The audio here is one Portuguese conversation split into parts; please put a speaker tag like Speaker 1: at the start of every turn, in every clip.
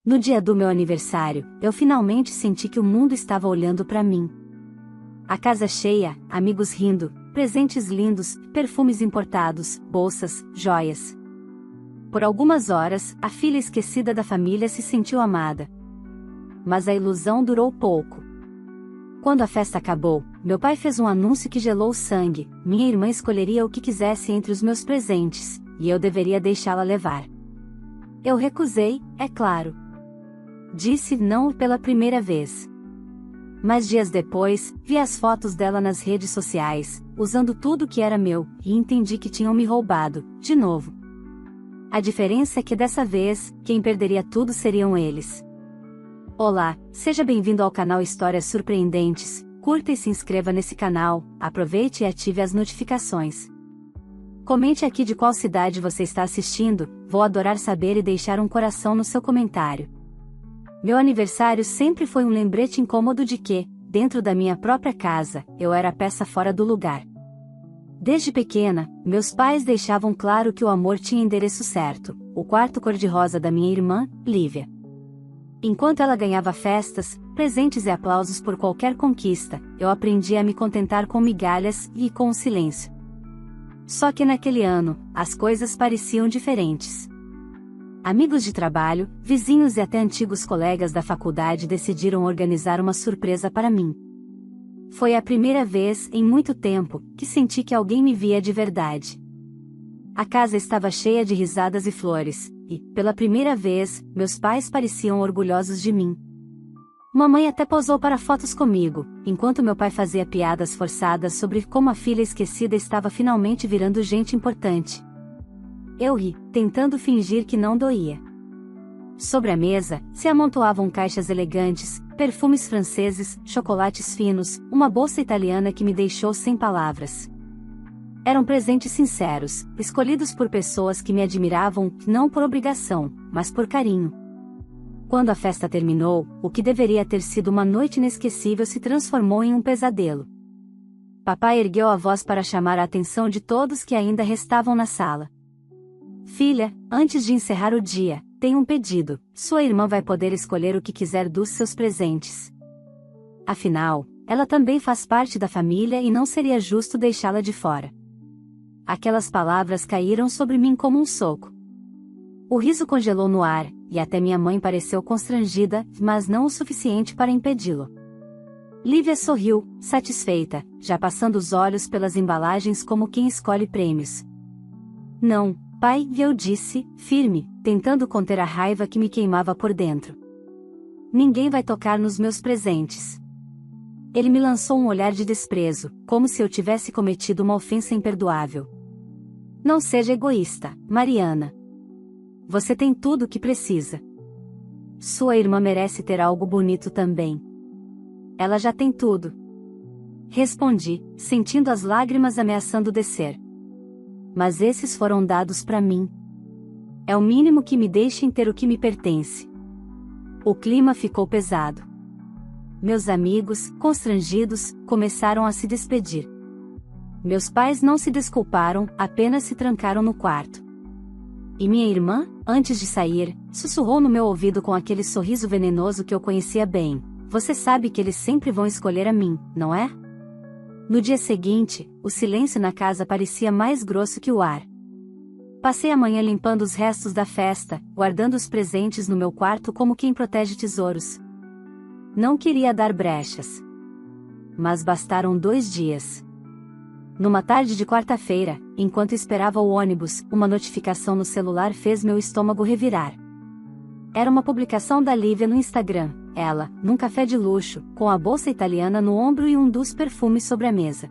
Speaker 1: No dia do meu aniversário, eu finalmente senti que o mundo estava olhando para mim. A casa cheia, amigos rindo, presentes lindos, perfumes importados, bolsas, joias. Por algumas horas, a filha esquecida da família se sentiu amada. Mas a ilusão durou pouco. Quando a festa acabou, meu pai fez um anúncio que gelou o sangue. Minha irmã escolheria o que quisesse entre os meus presentes, e eu deveria deixá-la levar. Eu recusei, é claro. Disse não pela primeira vez. Mas dias depois, vi as fotos dela nas redes sociais, usando tudo que era meu, e entendi que tinham me roubado, de novo. A diferença é que dessa vez, quem perderia tudo seriam eles. Olá, seja bem-vindo ao canal Histórias Surpreendentes. Curta e se inscreva nesse canal, aproveite e ative as notificações. Comente aqui de qual cidade você está assistindo, vou adorar saber e deixar um coração no seu comentário. Meu aniversário sempre foi um lembrete incômodo de que, dentro da minha própria casa, eu era a peça fora do lugar. Desde pequena, meus pais deixavam claro que o amor tinha endereço certo, o quarto cor-de-rosa da minha irmã, Lívia. Enquanto ela ganhava festas, presentes e aplausos por qualquer conquista, eu aprendi a me contentar com migalhas e com o silêncio. Só que naquele ano, as coisas pareciam diferentes. Amigos de trabalho, vizinhos e até antigos colegas da faculdade decidiram organizar uma surpresa para mim. Foi a primeira vez em muito tempo que senti que alguém me via de verdade. A casa estava cheia de risadas e flores, e, pela primeira vez, meus pais pareciam orgulhosos de mim. Mamãe até posou para fotos comigo, enquanto meu pai fazia piadas forçadas sobre como a filha esquecida estava finalmente virando gente importante. Eu ri, tentando fingir que não doía. Sobre a mesa, se amontoavam caixas elegantes, perfumes franceses, chocolates finos, uma bolsa italiana que me deixou sem palavras. Eram presentes sinceros, escolhidos por pessoas que me admiravam, não por obrigação, mas por carinho. Quando a festa terminou, o que deveria ter sido uma noite inesquecível se transformou em um pesadelo. Papai ergueu a voz para chamar a atenção de todos que ainda restavam na sala. Filha, antes de encerrar o dia, tem um pedido: sua irmã vai poder escolher o que quiser dos seus presentes. Afinal, ela também faz parte da família e não seria justo deixá-la de fora. Aquelas palavras caíram sobre mim como um soco. O riso congelou no ar, e até minha mãe pareceu constrangida, mas não o suficiente para impedi-lo. Lívia sorriu, satisfeita, já passando os olhos pelas embalagens como quem escolhe prêmios. Não, pai, eu disse, firme, tentando conter a raiva que me queimava por dentro. Ninguém vai tocar nos meus presentes. Ele me lançou um olhar de desprezo, como se eu tivesse cometido uma ofensa imperdoável. Não seja egoísta, Mariana. Você tem tudo o que precisa. Sua irmã merece ter algo bonito também. Ela já tem tudo. Respondi, sentindo as lágrimas ameaçando descer. Mas esses foram dados para mim. É o mínimo que me deixem ter o que me pertence. O clima ficou pesado. Meus amigos, constrangidos, começaram a se despedir. Meus pais não se desculparam, apenas se trancaram no quarto. E minha irmã, antes de sair, sussurrou no meu ouvido com aquele sorriso venenoso que eu conhecia bem: você sabe que eles sempre vão escolher a mim, não é? No dia seguinte, o silêncio na casa parecia mais grosso que o ar. Passei a manhã limpando os restos da festa, guardando os presentes no meu quarto como quem protege tesouros. Não queria dar brechas. Mas bastaram 2 dias. Numa tarde de quarta-feira, enquanto esperava o ônibus, uma notificação no celular fez meu estômago revirar. Era uma publicação da Lívia no Instagram, ela, num café de luxo, com a bolsa italiana no ombro e um dos perfumes sobre a mesa.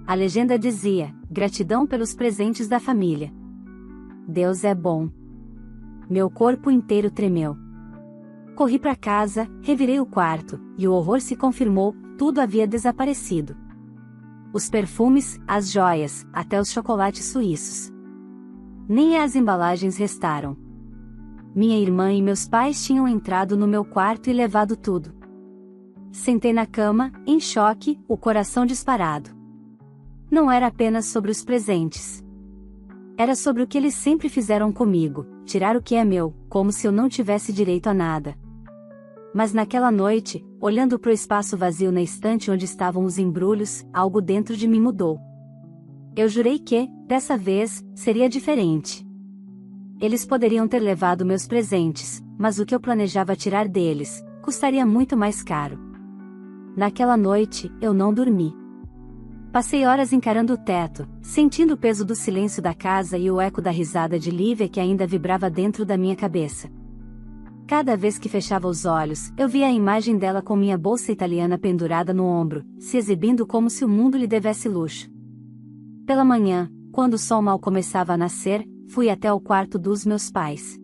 Speaker 1: A legenda dizia: gratidão pelos presentes da família. Deus é bom. Meu corpo inteiro tremeu. Corri para casa, revirei o quarto, e o horror se confirmou: tudo havia desaparecido. Os perfumes, as joias, até os chocolates suíços. Nem as embalagens restaram. Minha irmã e meus pais tinham entrado no meu quarto e levado tudo. Sentei na cama, em choque, o coração disparado. Não era apenas sobre os presentes. Era sobre o que eles sempre fizeram comigo, tirar o que é meu, como se eu não tivesse direito a nada. Mas naquela noite, olhando para o espaço vazio na estante onde estavam os embrulhos, algo dentro de mim mudou. Eu jurei que, dessa vez, seria diferente. Eles poderiam ter levado meus presentes, mas o que eu planejava tirar deles, custaria muito mais caro. Naquela noite, eu não dormi. Passei horas encarando o teto, sentindo o peso do silêncio da casa e o eco da risada de Lívia que ainda vibrava dentro da minha cabeça. Cada vez que fechava os olhos, eu via a imagem dela com minha bolsa italiana pendurada no ombro, se exibindo como se o mundo lhe devesse luxo. Pela manhã, quando o sol mal começava a nascer, fui até o quarto dos meus pais.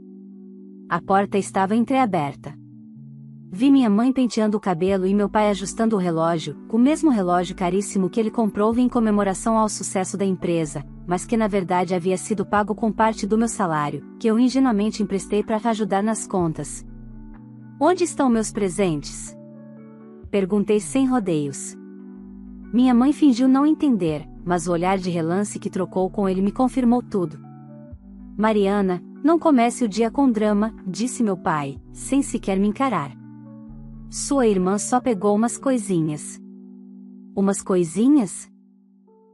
Speaker 1: A porta estava entreaberta. Vi minha mãe penteando o cabelo e meu pai ajustando o relógio, o mesmo relógio caríssimo que ele comprou em comemoração ao sucesso da empresa, mas que na verdade havia sido pago com parte do meu salário, que eu ingenuamente emprestei para ajudar nas contas. Onde estão meus presentes? Perguntei sem rodeios. Minha mãe fingiu não entender, mas o olhar de relance que trocou com ele me confirmou tudo. Mariana, não comece o dia com drama, disse meu pai, sem sequer me encarar. Sua irmã só pegou umas coisinhas. Umas coisinhas?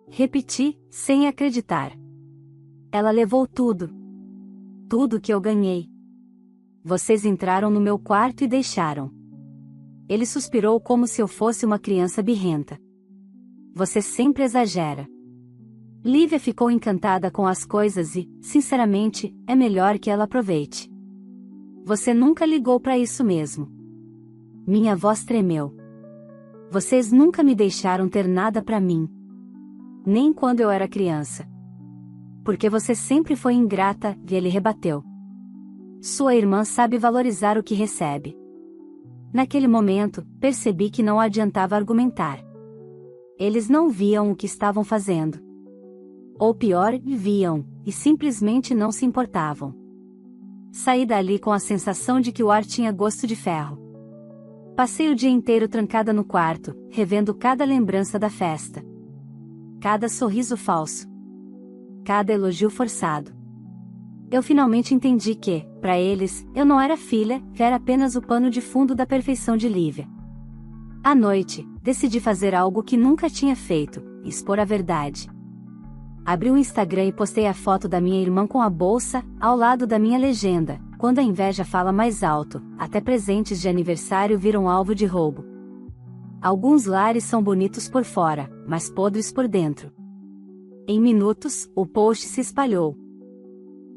Speaker 1: Repeti, sem acreditar. Ela levou tudo. Tudo que eu ganhei. Vocês entraram no meu quarto e deixaram. Ele suspirou como se eu fosse uma criança birrenta. Você sempre exagera. Lívia ficou encantada com as coisas e, sinceramente, é melhor que ela aproveite. Você nunca ligou para isso mesmo. Minha voz tremeu. Vocês nunca me deixaram ter nada para mim. Nem quando eu era criança. Porque você sempre foi ingrata, e ele rebateu. Sua irmã sabe valorizar o que recebe. Naquele momento, percebi que não adiantava argumentar. Eles não viam o que estavam fazendo. Ou pior, viam, e simplesmente não se importavam. Saí dali com a sensação de que o ar tinha gosto de ferro. Passei o dia inteiro trancada no quarto, revendo cada lembrança da festa. Cada sorriso falso. Cada elogio forçado. Eu finalmente entendi que, para eles, eu não era filha, era apenas o pano de fundo da perfeição de Lívia. À noite, decidi fazer algo que nunca tinha feito, expor a verdade. Abri o Instagram e postei a foto da minha irmã com a bolsa, ao lado da minha legenda, quando a inveja fala mais alto, até presentes de aniversário viram alvo de roubo. Alguns lares são bonitos por fora, mas podres por dentro. Em minutos, o post se espalhou.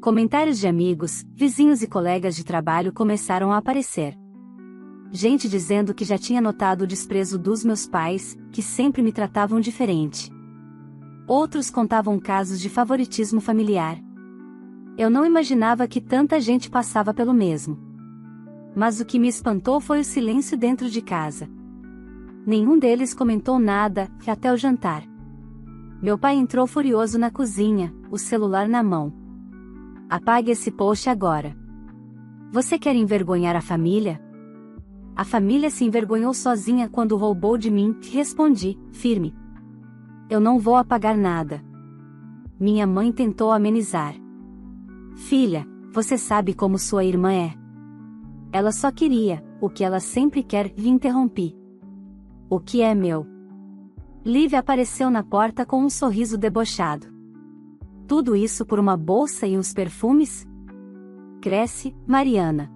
Speaker 1: Comentários de amigos, vizinhos e colegas de trabalho começaram a aparecer. Gente dizendo que já tinha notado o desprezo dos meus pais, que sempre me tratavam diferente. Outros contavam casos de favoritismo familiar. Eu não imaginava que tanta gente passava pelo mesmo. Mas o que me espantou foi o silêncio dentro de casa. Nenhum deles comentou nada, até o jantar. Meu pai entrou furioso na cozinha, o celular na mão. Apague esse post agora. Você quer envergonhar a família? A família se envergonhou sozinha quando roubou de mim, respondi, firme. Eu não vou apagar nada. Minha mãe tentou amenizar. Filha, você sabe como sua irmã é. Ela só queria, o que ela sempre quer, e interrompi. O que é meu? Lívia apareceu na porta com um sorriso debochado. Tudo isso por uma bolsa e uns perfumes? Cresce, Mariana.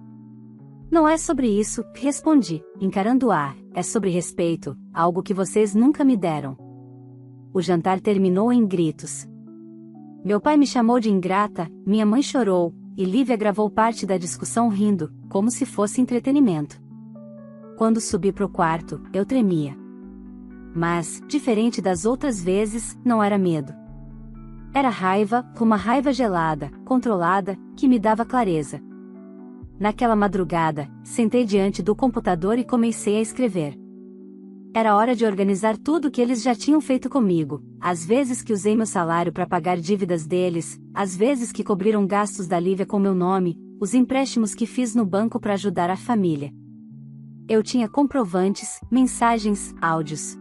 Speaker 1: Não é sobre isso, respondi, encarando o ar, é sobre respeito, algo que vocês nunca me deram. O jantar terminou em gritos. Meu pai me chamou de ingrata, minha mãe chorou, e Lívia gravou parte da discussão rindo, como se fosse entretenimento. Quando subi pro quarto, eu tremia. Mas, diferente das outras vezes, não era medo. Era raiva, uma raiva gelada, controlada, que me dava clareza. Naquela madrugada, sentei diante do computador e comecei a escrever. Era hora de organizar tudo o que eles já tinham feito comigo, as vezes que usei meu salário para pagar dívidas deles, as vezes que cobriram gastos da Lívia com meu nome, os empréstimos que fiz no banco para ajudar a família. Eu tinha comprovantes, mensagens, áudios.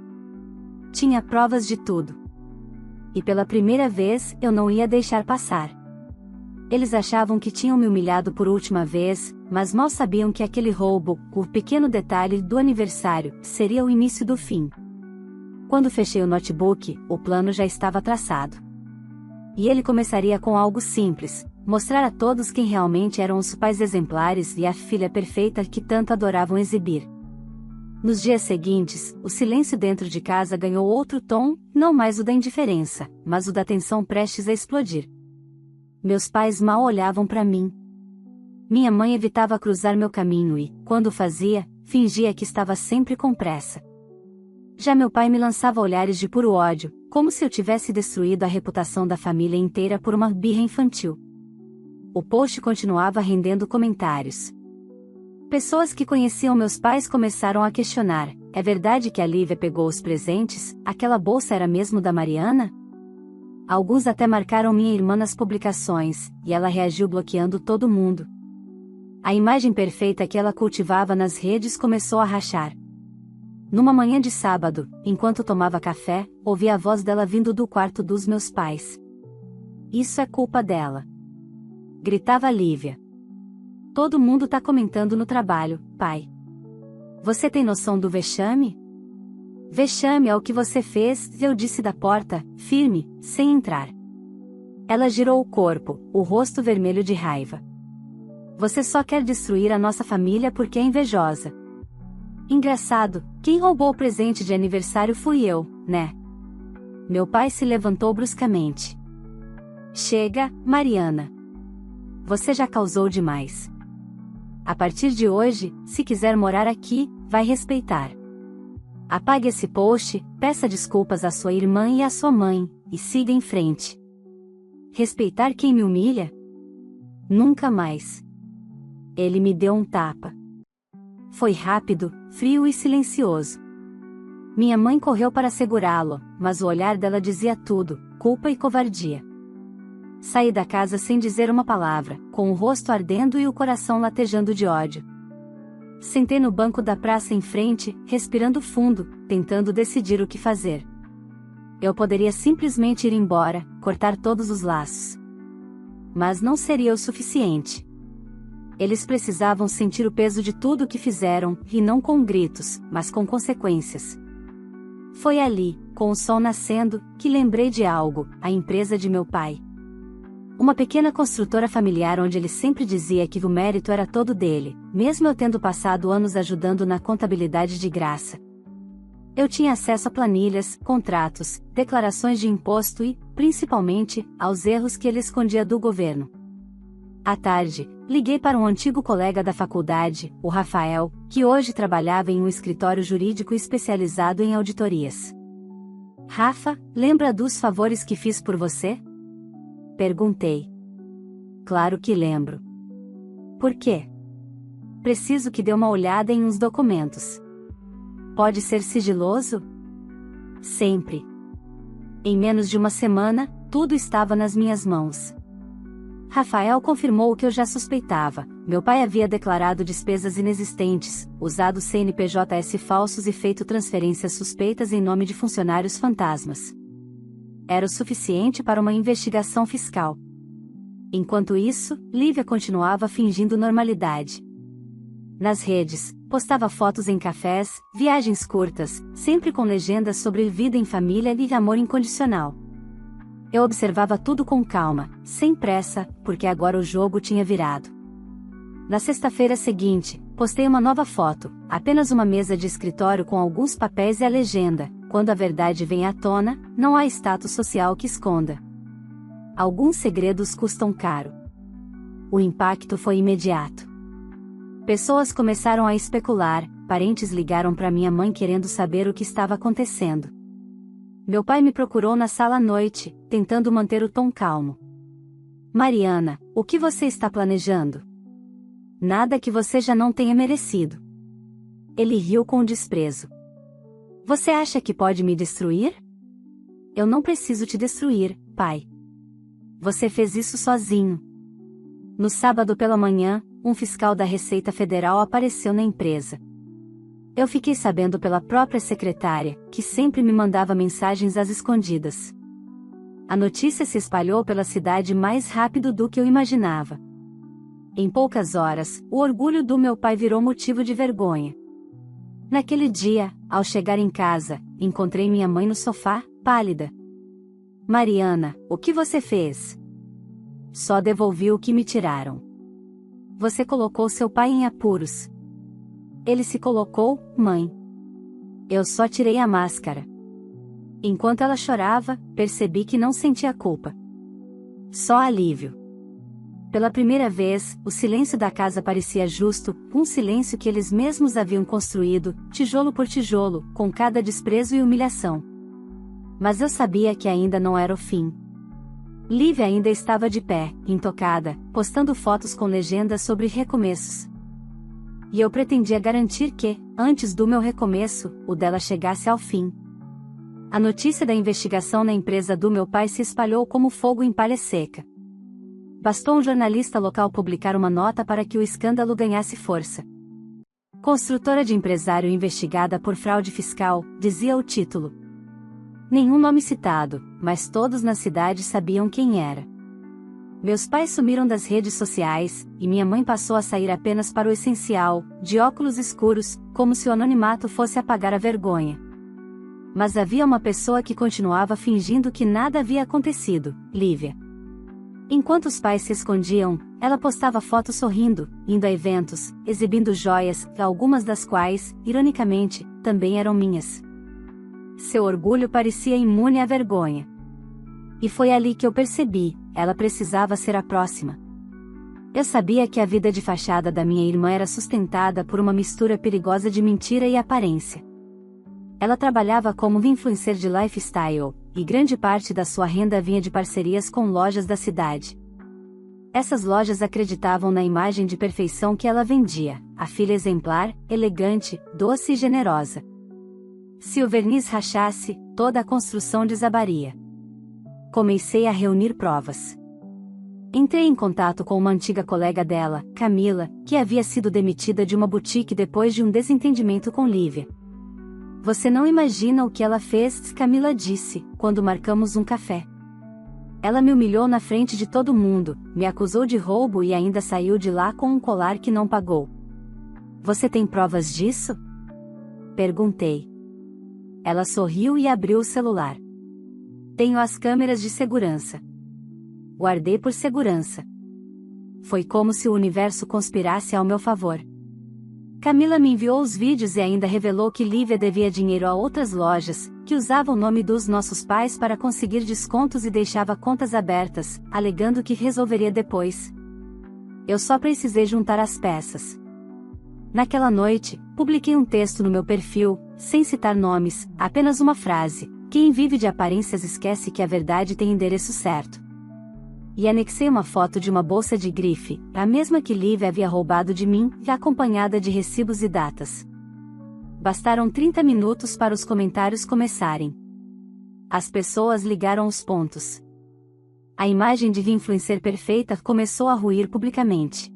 Speaker 1: Tinha provas de tudo. E pela primeira vez, eu não ia deixar passar. Eles achavam que tinham me humilhado por última vez, mas mal sabiam que aquele roubo, o pequeno detalhe do aniversário, seria o início do fim. Quando fechei o notebook, o plano já estava traçado. E ele começaria com algo simples: mostrar a todos quem realmente eram os pais exemplares e a filha perfeita que tanto adoravam exibir. Nos dias seguintes, o silêncio dentro de casa ganhou outro tom, não mais o da indiferença, mas o da tensão prestes a explodir. Meus pais mal olhavam para mim. Minha mãe evitava cruzar meu caminho e, quando o fazia, fingia que estava sempre com pressa. Já meu pai me lançava olhares de puro ódio, como se eu tivesse destruído a reputação da família inteira por uma birra infantil. O post continuava rendendo comentários. Pessoas que conheciam meus pais começaram a questionar: é verdade que a Lívia pegou os presentes? Aquela bolsa era mesmo da Mariana? Alguns até marcaram minha irmã nas publicações, e ela reagiu bloqueando todo mundo. A imagem perfeita que ela cultivava nas redes começou a rachar. Numa manhã de sábado, enquanto tomava café, ouvi a voz dela vindo do quarto dos meus pais. Isso é culpa dela, gritava Lívia. Todo mundo tá comentando no trabalho, pai. Você tem noção do vexame? Vexame é o que você fez, eu disse da porta, firme, sem entrar. Ela girou o corpo, o rosto vermelho de raiva. Você só quer destruir a nossa família porque é invejosa. Engraçado, quem roubou o presente de aniversário fui eu, né? Meu pai se levantou bruscamente. Chega, Mariana. Você já causou demais. A partir de hoje, se quiser morar aqui, vai respeitar. Apague esse post, peça desculpas à sua irmã e à sua mãe, e siga em frente. Respeitar quem me humilha? Nunca mais. Ele me deu um tapa. Foi rápido, frio e silencioso. Minha mãe correu para segurá-lo, mas o olhar dela dizia tudo: culpa e covardia. Saí da casa sem dizer uma palavra, com o rosto ardendo e o coração latejando de ódio. Sentei no banco da praça em frente, respirando fundo, tentando decidir o que fazer. Eu poderia simplesmente ir embora, cortar todos os laços. Mas não seria o suficiente. Eles precisavam sentir o peso de tudo o que fizeram, e não com gritos, mas com consequências. Foi ali, com o sol nascendo, que lembrei de algo: a empresa de meu pai. Uma pequena construtora familiar onde ele sempre dizia que o mérito era todo dele, mesmo eu tendo passado anos ajudando na contabilidade de graça. Eu tinha acesso a planilhas, contratos, declarações de imposto e, principalmente, aos erros que ele escondia do governo. À tarde, liguei para um antigo colega da faculdade, o Rafael, que hoje trabalhava em um escritório jurídico especializado em auditorias. Rafa, lembra dos favores que fiz por você? Perguntei. Claro que lembro. Por quê? Preciso que dê uma olhada em uns documentos. Pode ser sigiloso? Sempre. Em menos de uma semana, tudo estava nas minhas mãos. Rafael confirmou o que eu já suspeitava: meu pai havia declarado despesas inexistentes, usado CNPJs falsos e feito transferências suspeitas em nome de funcionários fantasmas. Era o suficiente para uma investigação fiscal. Enquanto isso, Lívia continuava fingindo normalidade. Nas redes, postava fotos em cafés, viagens curtas, sempre com legendas sobre vida em família e amor incondicional. Eu observava tudo com calma, sem pressa, porque agora o jogo tinha virado. Na sexta-feira seguinte, postei uma nova foto, apenas uma mesa de escritório com alguns papéis e a legenda: quando a verdade vem à tona, não há status social que esconda. Alguns segredos custam caro. O impacto foi imediato. Pessoas começaram a especular, parentes ligaram para minha mãe querendo saber o que estava acontecendo. Meu pai me procurou na sala à noite, tentando manter o tom calmo. Mariana, o que você está planejando? Nada que você já não tenha merecido. Ele riu com desprezo. Você acha que pode me destruir? Eu não preciso te destruir, pai. Você fez isso sozinho. No sábado pela manhã, um fiscal da Receita Federal apareceu na empresa. Eu fiquei sabendo pela própria secretária, que sempre me mandava mensagens às escondidas. A notícia se espalhou pela cidade mais rápido do que eu imaginava. Em poucas horas, o orgulho do meu pai virou motivo de vergonha. Naquele dia, ao chegar em casa, encontrei minha mãe no sofá, pálida. Mariana, o que você fez? Só devolvi o que me tiraram. Você colocou seu pai em apuros. Ele se colocou, mãe. Eu só tirei a máscara. Enquanto ela chorava, percebi que não sentia culpa. Só alívio. Pela primeira vez, o silêncio da casa parecia justo, um silêncio que eles mesmos haviam construído, tijolo por tijolo, com cada desprezo e humilhação. Mas eu sabia que ainda não era o fim. Lívia ainda estava de pé, intocada, postando fotos com legendas sobre recomeços. E eu pretendia garantir que, antes do meu recomeço, o dela chegasse ao fim. A notícia da investigação na empresa do meu pai se espalhou como fogo em palha seca. Bastou um jornalista local publicar uma nota para que o escândalo ganhasse força. Construtora de empresário investigada por fraude fiscal, dizia o título. Nenhum nome citado, mas todos na cidade sabiam quem era. Meus pais sumiram das redes sociais, e minha mãe passou a sair apenas para o essencial, de óculos escuros, como se o anonimato fosse apagar a vergonha. Mas havia uma pessoa que continuava fingindo que nada havia acontecido, Lívia. Enquanto os pais se escondiam, ela postava fotos sorrindo, indo a eventos, exibindo joias, algumas das quais, ironicamente, também eram minhas. Seu orgulho parecia imune à vergonha. E foi ali que eu percebi, ela precisava ser a próxima. Eu sabia que a vida de fachada da minha irmã era sustentada por uma mistura perigosa de mentira e aparência. Ela trabalhava como influencer de lifestyle, e grande parte da sua renda vinha de parcerias com lojas da cidade. Essas lojas acreditavam na imagem de perfeição que ela vendia, a filha exemplar, elegante, doce e generosa. Se o verniz rachasse, toda a construção desabaria. Comecei a reunir provas. Entrei em contato com uma antiga colega dela, Camila, que havia sido demitida de uma boutique depois de um desentendimento com Lívia. Você não imagina o que ela fez, Camila disse, quando marcamos um café. Ela me humilhou na frente de todo mundo, me acusou de roubo e ainda saiu de lá com um colar que não pagou. Você tem provas disso? Perguntei. Ela sorriu e abriu o celular. Tenho as câmeras de segurança. Guardei por segurança. Foi como se o universo conspirasse ao meu favor. Camila me enviou os vídeos e ainda revelou que Lívia devia dinheiro a outras lojas, que usavam o nome dos nossos pais para conseguir descontos e deixava contas abertas, alegando que resolveria depois. Eu só precisei juntar as peças. Naquela noite, publiquei um texto no meu perfil, sem citar nomes, apenas uma frase: quem vive de aparências esquece que a verdade tem endereço certo. E anexei uma foto de uma bolsa de grife, a mesma que Lívia havia roubado de mim, acompanhada de recibos e datas. Bastaram 30 minutos para os comentários começarem. As pessoas ligaram os pontos. A imagem de influencer perfeita começou a ruir publicamente.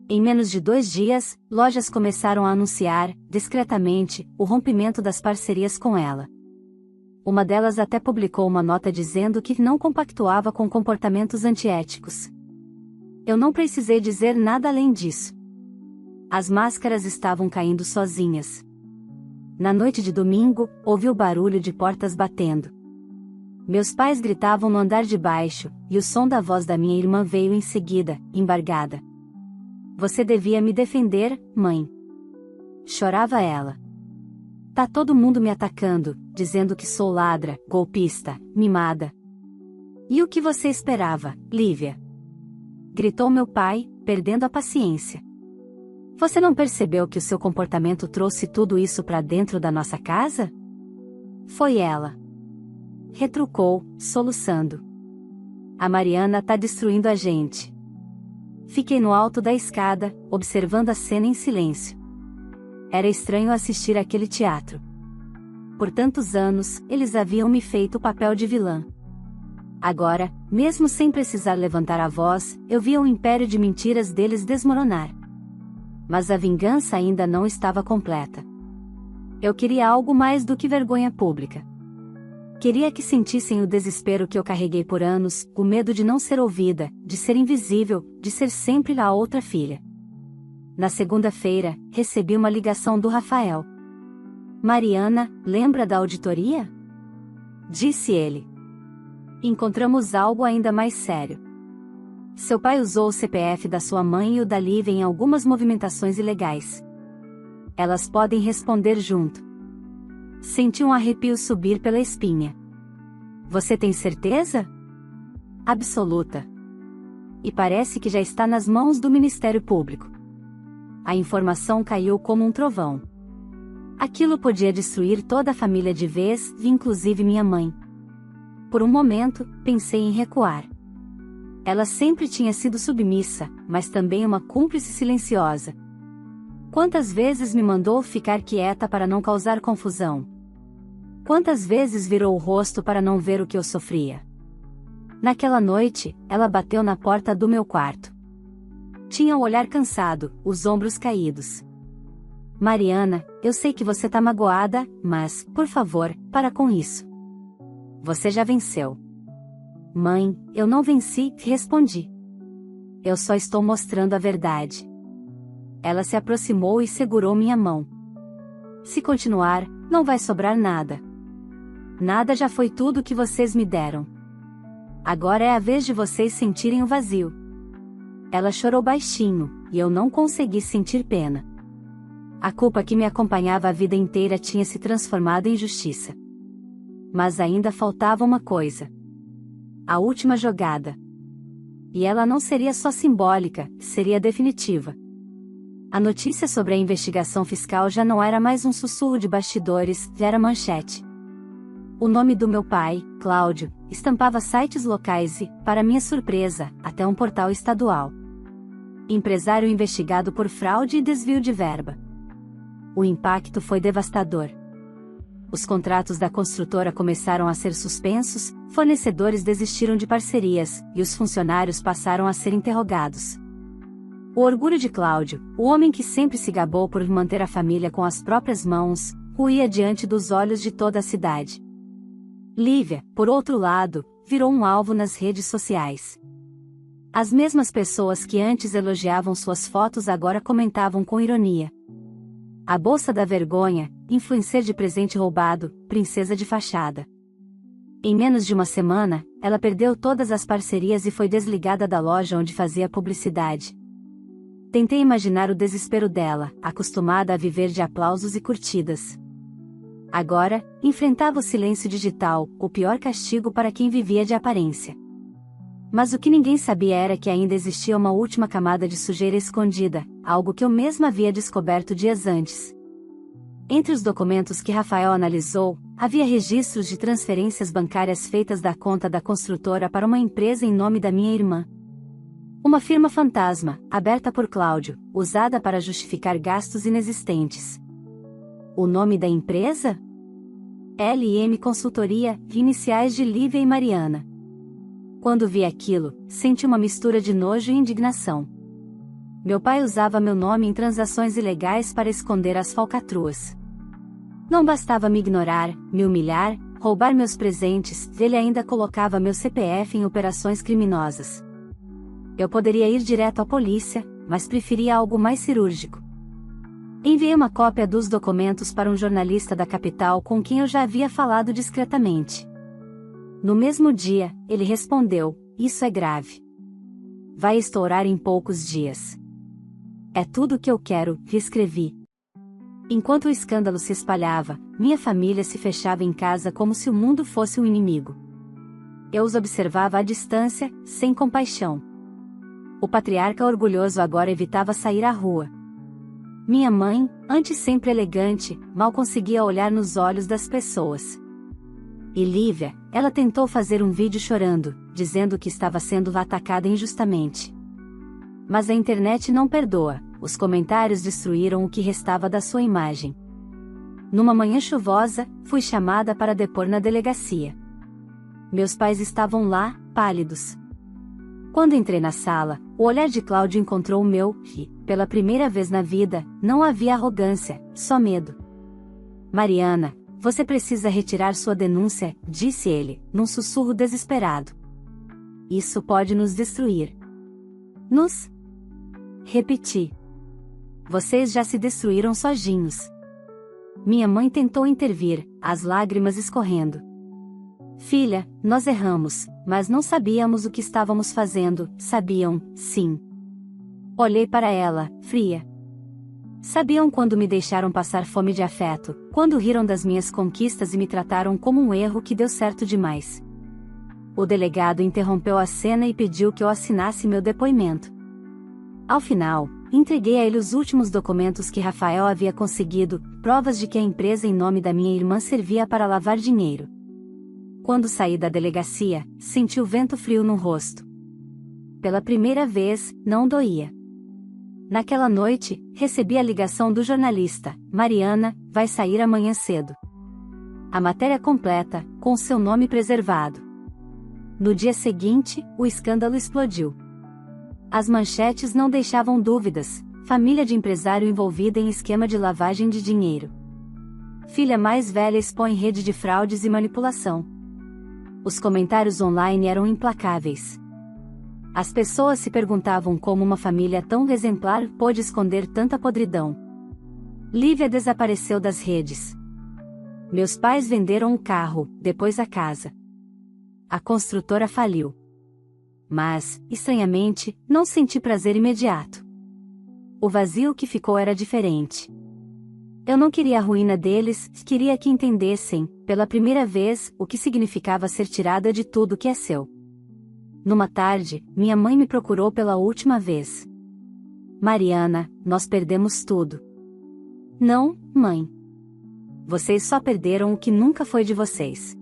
Speaker 1: Em menos de 2 dias, lojas começaram a anunciar, discretamente, o rompimento das parcerias com ela. Uma delas até publicou uma nota dizendo que não compactuava com comportamentos antiéticos. Eu não precisei dizer nada além disso. As máscaras estavam caindo sozinhas. Na noite de domingo, ouvi o barulho de portas batendo. Meus pais gritavam no andar de baixo, e o som da voz da minha irmã veio em seguida, embargada. Você devia me defender, mãe. Chorava ela. Tá todo mundo me atacando, dizendo que sou ladra, golpista, mimada. E o que você esperava, Lívia? Gritou meu pai, perdendo a paciência. Você não percebeu que o seu comportamento trouxe tudo isso pra dentro da nossa casa? Foi ela. Retrucou, soluçando. A Mariana tá destruindo a gente. Fiquei no alto da escada, observando a cena em silêncio. Era estranho assistir aquele teatro. Por tantos anos, eles haviam me feito o papel de vilã. Agora, mesmo sem precisar levantar a voz, eu via o império de mentiras deles desmoronar. Mas a vingança ainda não estava completa. Eu queria algo mais do que vergonha pública. Queria que sentissem o desespero que eu carreguei por anos, o medo de não ser ouvida, de ser invisível, de ser sempre a outra filha. Na segunda-feira, recebi uma ligação do Rafael. Mariana, lembra da auditoria? Disse ele. Encontramos algo ainda mais sério. Seu pai usou o CPF da sua mãe e o da Lívia em algumas movimentações ilegais. Elas podem responder junto. Senti um arrepio subir pela espinha. Você tem certeza? Absoluta. E parece que já está nas mãos do Ministério Público. A informação caiu como um trovão. Aquilo podia destruir toda a família de vez, inclusive minha mãe. Por um momento, pensei em recuar. Ela sempre tinha sido submissa, mas também uma cúmplice silenciosa. Quantas vezes me mandou ficar quieta para não causar confusão? Quantas vezes virou o rosto para não ver o que eu sofria? Naquela noite, ela bateu na porta do meu quarto. Tinha o olhar cansado, os ombros caídos. Mariana, eu sei que você tá magoada, mas, por favor, para com isso. Você já venceu. Mãe, eu não venci, respondi. Eu só estou mostrando a verdade. Ela se aproximou e segurou minha mão. Se continuar, não vai sobrar nada. Nada já foi tudo que vocês me deram. Agora é a vez de vocês sentirem o vazio. Ela chorou baixinho, e eu não consegui sentir pena. A culpa que me acompanhava a vida inteira tinha se transformado em justiça. Mas ainda faltava uma coisa. A última jogada. E ela não seria só simbólica, seria definitiva. A notícia sobre a investigação fiscal já não era mais um sussurro de bastidores, já era manchete. O nome do meu pai, Cláudio, estampava sites locais e, para minha surpresa, até um portal estadual. Empresário investigado por fraude e desvio de verba. O impacto foi devastador. Os contratos da construtora começaram a ser suspensos, fornecedores desistiram de parcerias, e os funcionários passaram a ser interrogados. O orgulho de Cláudio, o homem que sempre se gabou por manter a família com as próprias mãos, ruía diante dos olhos de toda a cidade. Lívia, por outro lado, virou um alvo nas redes sociais. As mesmas pessoas que antes elogiavam suas fotos agora comentavam com ironia. A bolsa da vergonha, influencer de presente roubado, princesa de fachada. Em menos de uma semana, ela perdeu todas as parcerias e foi desligada da loja onde fazia publicidade. Tentei imaginar o desespero dela, acostumada a viver de aplausos e curtidas. Agora, enfrentava o silêncio digital, o pior castigo para quem vivia de aparência. Mas o que ninguém sabia era que ainda existia uma última camada de sujeira escondida, algo que eu mesma havia descoberto dias antes. Entre os documentos que Rafael analisou, havia registros de transferências bancárias feitas da conta da construtora para uma empresa em nome da minha irmã. Uma firma fantasma, aberta por Cláudio, usada para justificar gastos inexistentes. O nome da empresa? LM Consultoria, iniciais de Lívia e Mariana. Quando vi aquilo, senti uma mistura de nojo e indignação. Meu pai usava meu nome em transações ilegais para esconder as falcatruas. Não bastava me ignorar, me humilhar, roubar meus presentes, ele ainda colocava meu CPF em operações criminosas. Eu poderia ir direto à polícia, mas preferia algo mais cirúrgico. Enviei uma cópia dos documentos para um jornalista da capital com quem eu já havia falado discretamente. No mesmo dia, ele respondeu: "Isso é grave. Vai estourar em poucos dias." "É tudo o que eu quero", escrevi. Enquanto o escândalo se espalhava, minha família se fechava em casa como se o mundo fosse um inimigo. Eu os observava à distância, sem compaixão. O patriarca orgulhoso agora evitava sair à rua. Minha mãe, antes sempre elegante, mal conseguia olhar nos olhos das pessoas. E Lívia, ela tentou fazer um vídeo chorando, dizendo que estava sendo atacada injustamente. Mas a internet não perdoa, os comentários destruíram o que restava da sua imagem. Numa manhã chuvosa, fui chamada para depor na delegacia. Meus pais estavam lá, pálidos. Quando entrei na sala, o olhar de Cláudio encontrou o meu, e, pela primeira vez na vida, não havia arrogância, só medo. "Mariana", Você precisa retirar sua denúncia, disse ele, num sussurro desesperado. Isso pode nos destruir. Nos? Repeti. Vocês já se destruíram sozinhos. Minha mãe tentou intervir, as lágrimas escorrendo. Filha, nós erramos, mas não sabíamos o que estávamos fazendo, sabiam, sim. Olhei para ela, fria. Sabiam quando me deixaram passar fome de afeto, quando riram das minhas conquistas e me trataram como um erro que deu certo demais. O delegado interrompeu a cena e pediu que eu assinasse meu depoimento. Ao final, entreguei a ele os últimos documentos que Rafael havia conseguido, provas de que a empresa em nome da minha irmã servia para lavar dinheiro. Quando saí da delegacia, senti o vento frio no rosto. Pela primeira vez, não doía. Naquela noite, recebi a ligação do jornalista: Mariana, vai sair amanhã cedo. A matéria completa, com seu nome preservado. No dia seguinte, o escândalo explodiu. As manchetes não deixavam dúvidas: família de empresário envolvida em esquema de lavagem de dinheiro. Filha mais velha expõe rede de fraudes e manipulação. Os comentários online eram implacáveis. As pessoas se perguntavam como uma família tão exemplar pôde esconder tanta podridão. Lívia desapareceu das redes. Meus pais venderam o carro, depois a casa. A construtora faliu. Mas, estranhamente, não senti prazer imediato. O vazio que ficou era diferente. Eu não queria a ruína deles, queria que entendessem, pela primeira vez, o que significava ser tirada de tudo que é seu. Numa tarde, minha mãe me procurou pela última vez. Mariana, nós perdemos tudo. Não, mãe. Vocês só perderam o que nunca foi de vocês.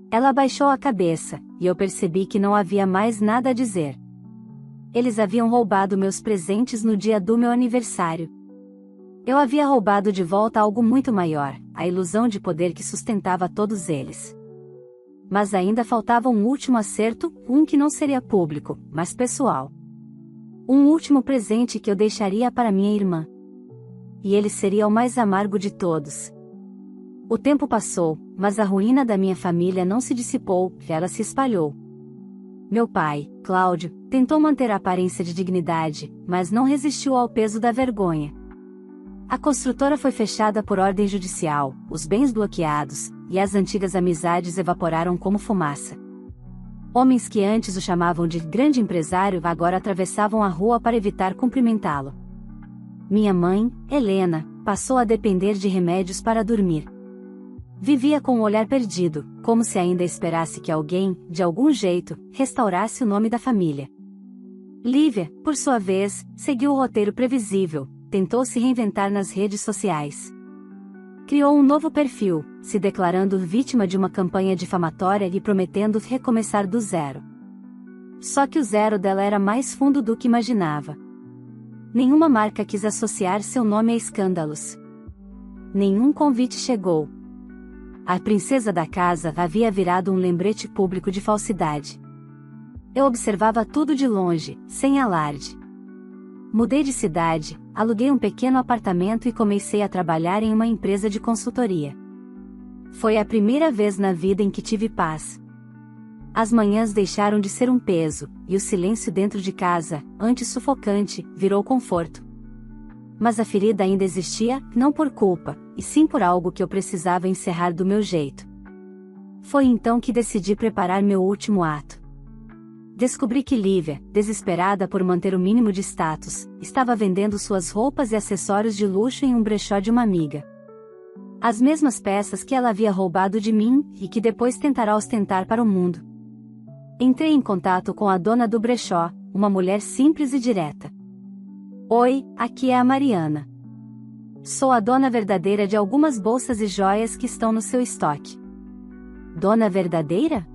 Speaker 1: Ela abaixou a cabeça, e eu percebi que não havia mais nada a dizer. Eles haviam roubado meus presentes no dia do meu aniversário. Eu havia roubado de volta algo muito maior, a ilusão de poder que sustentava todos eles. Mas ainda faltava um último acerto, um que não seria público, mas pessoal. Um último presente que eu deixaria para minha irmã. E ele seria o mais amargo de todos. O tempo passou, mas a ruína da minha família não se dissipou, ela se espalhou. Meu pai, Cláudio, tentou manter a aparência de dignidade, mas não resistiu ao peso da vergonha. A construtora foi fechada por ordem judicial, os bens bloqueados, e as antigas amizades evaporaram como fumaça. Homens que antes o chamavam de grande empresário agora atravessavam a rua para evitar cumprimentá-lo. Minha mãe, Helena, passou a depender de remédios para dormir. Vivia com o olhar perdido, como se ainda esperasse que alguém, de algum jeito, restaurasse o nome da família. Lívia, por sua vez, seguiu o roteiro previsível, tentou se reinventar nas redes sociais. Criou um novo perfil, se declarando vítima de uma campanha difamatória e prometendo recomeçar do zero. Só que o zero dela era mais fundo do que imaginava. Nenhuma marca quis associar seu nome a escândalos. Nenhum convite chegou. A princesa da casa havia virado um lembrete público de falsidade. Eu observava tudo de longe, sem alarde. Mudei de cidade, aluguei um pequeno apartamento e comecei a trabalhar em uma empresa de consultoria. Foi a primeira vez na vida em que tive paz. As manhãs deixaram de ser um peso, e o silêncio dentro de casa, antes sufocante, virou conforto. Mas a ferida ainda existia, não por culpa, e sim por algo que eu precisava encerrar do meu jeito. Foi então que decidi preparar meu último ato. Descobri que Lívia, desesperada por manter o mínimo de status, estava vendendo suas roupas e acessórios de luxo em um brechó de uma amiga. As mesmas peças que ela havia roubado de mim, e que depois tentará ostentar para o mundo. Entrei em contato com a dona do brechó, uma mulher simples e direta. Oi, aqui é a Mariana. Sou a dona verdadeira de algumas bolsas e joias que estão no seu estoque. Dona verdadeira?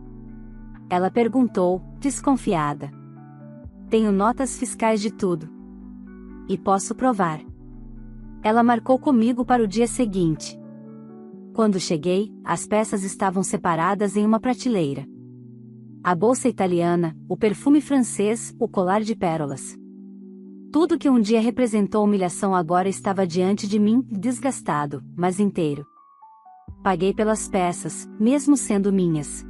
Speaker 1: Ela perguntou, desconfiada. Tenho notas fiscais de tudo. E posso provar. Ela marcou comigo para o dia seguinte. Quando cheguei, as peças estavam separadas em uma prateleira. A bolsa italiana, o perfume francês, o colar de pérolas. Tudo que um dia representou humilhação agora estava diante de mim, desgastado, mas inteiro. paguei pelas peças, mesmo sendo minhas.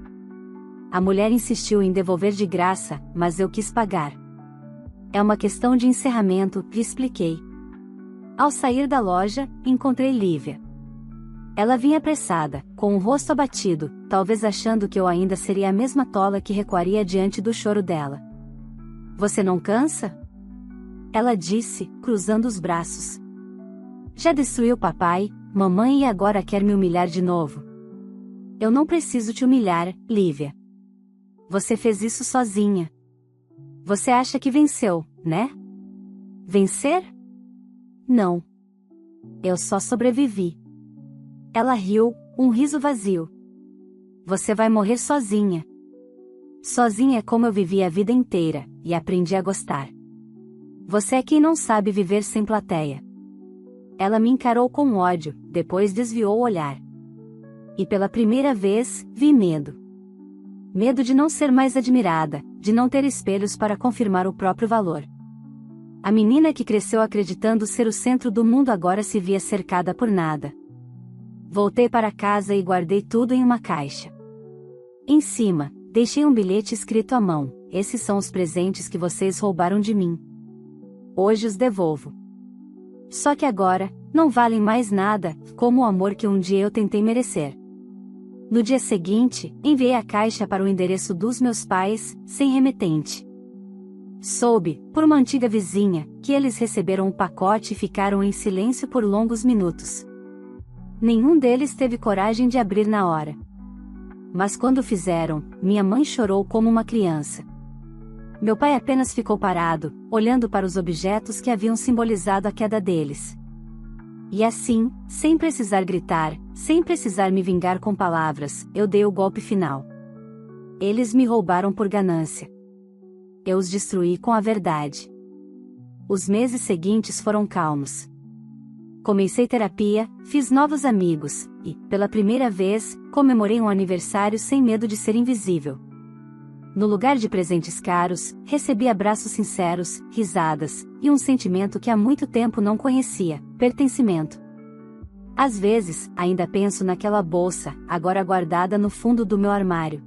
Speaker 1: A mulher insistiu em devolver de graça, mas eu quis pagar. É uma questão de encerramento, lhe expliquei. Ao sair da loja, encontrei Lívia. Ela vinha apressada, com o rosto abatido, talvez achando que eu ainda seria a mesma tola que recuaria diante do choro dela. Você não cansa? Ela disse, cruzando os braços. Já destruiu papai, mamãe e agora quer me humilhar de novo. Eu não preciso te humilhar, Lívia. Você fez isso sozinha. Você acha que venceu, né? Vencer? Não. Eu só sobrevivi. Ela riu, um riso vazio. Você vai morrer sozinha. Sozinha é como eu vivi a vida inteira, e aprendi a gostar. Você é quem não sabe viver sem plateia. Ela me encarou com ódio, depois desviou o olhar. E pela primeira vez, vi medo. Medo de não ser mais admirada, de não ter espelhos para confirmar o próprio valor. A menina que cresceu acreditando ser o centro do mundo agora se via cercada por nada. Voltei para casa e guardei tudo em uma caixa. Em cima, deixei um bilhete escrito à mão: esses são os presentes que vocês roubaram de mim. Hoje os devolvo. Só que agora, não valem mais nada, como o amor que um dia eu tentei merecer. No dia seguinte, enviei a caixa para o endereço dos meus pais, sem remetente. Soube, por uma antiga vizinha, que eles receberam o pacote e ficaram em silêncio por longos minutos. Nenhum deles teve coragem de abrir na hora. Mas quando fizeram, minha mãe chorou como uma criança. Meu pai apenas ficou parado, olhando para os objetos que haviam simbolizado a queda deles. E assim, sem precisar gritar, sem precisar me vingar com palavras, eu dei o golpe final. Eles me roubaram por ganância. Eu os destruí com a verdade. Os meses seguintes foram calmos. Comecei terapia, fiz novos amigos, e, pela primeira vez, comemorei um aniversário sem medo de ser invisível. No lugar de presentes caros, recebi abraços sinceros, risadas, e um sentimento que há muito tempo não conhecia: pertencimento. Às vezes, ainda penso naquela bolsa, agora guardada no fundo do meu armário.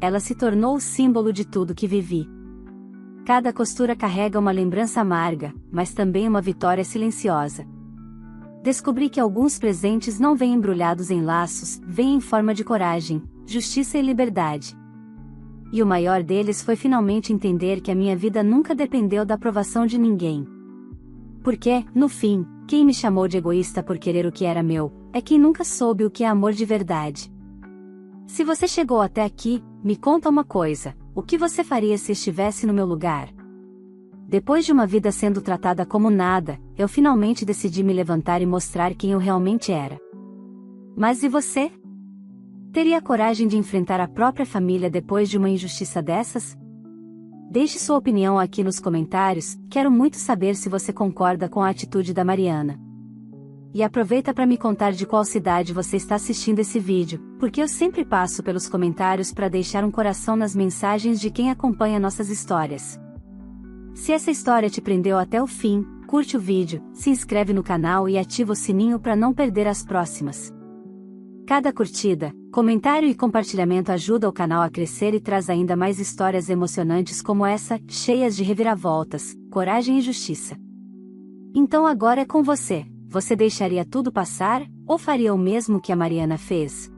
Speaker 1: Ela se tornou o símbolo de tudo que vivi. Cada costura carrega uma lembrança amarga, mas também uma vitória silenciosa. Descobri que alguns presentes não vêm embrulhados em laços, vêm em forma de coragem, justiça e liberdade. E o maior deles foi finalmente entender que a minha vida nunca dependeu da aprovação de ninguém. Porque, no fim, quem me chamou de egoísta por querer o que era meu, é quem nunca soube o que é amor de verdade. Se você chegou até aqui, me conta uma coisa: o que você faria se estivesse no meu lugar? Depois de uma vida sendo tratada como nada, eu finalmente decidi me levantar e mostrar quem eu realmente era. Mas e você? Teria coragem de enfrentar a própria família depois de uma injustiça dessas? Deixe sua opinião aqui nos comentários, quero muito saber se você concorda com a atitude da Mariana. E aproveita para me contar de qual cidade você está assistindo esse vídeo, porque eu sempre passo pelos comentários para deixar um coração nas mensagens de quem acompanha nossas histórias. Se essa história te prendeu até o fim, curte o vídeo, se inscreve no canal e ativa o sininho para não perder as próximas. Cada curtida, comentário e compartilhamento ajuda o canal a crescer e traz ainda mais histórias emocionantes como essa, cheias de reviravoltas, coragem e justiça. Então agora é com você. Você deixaria tudo passar, ou faria o mesmo que a Mariana fez?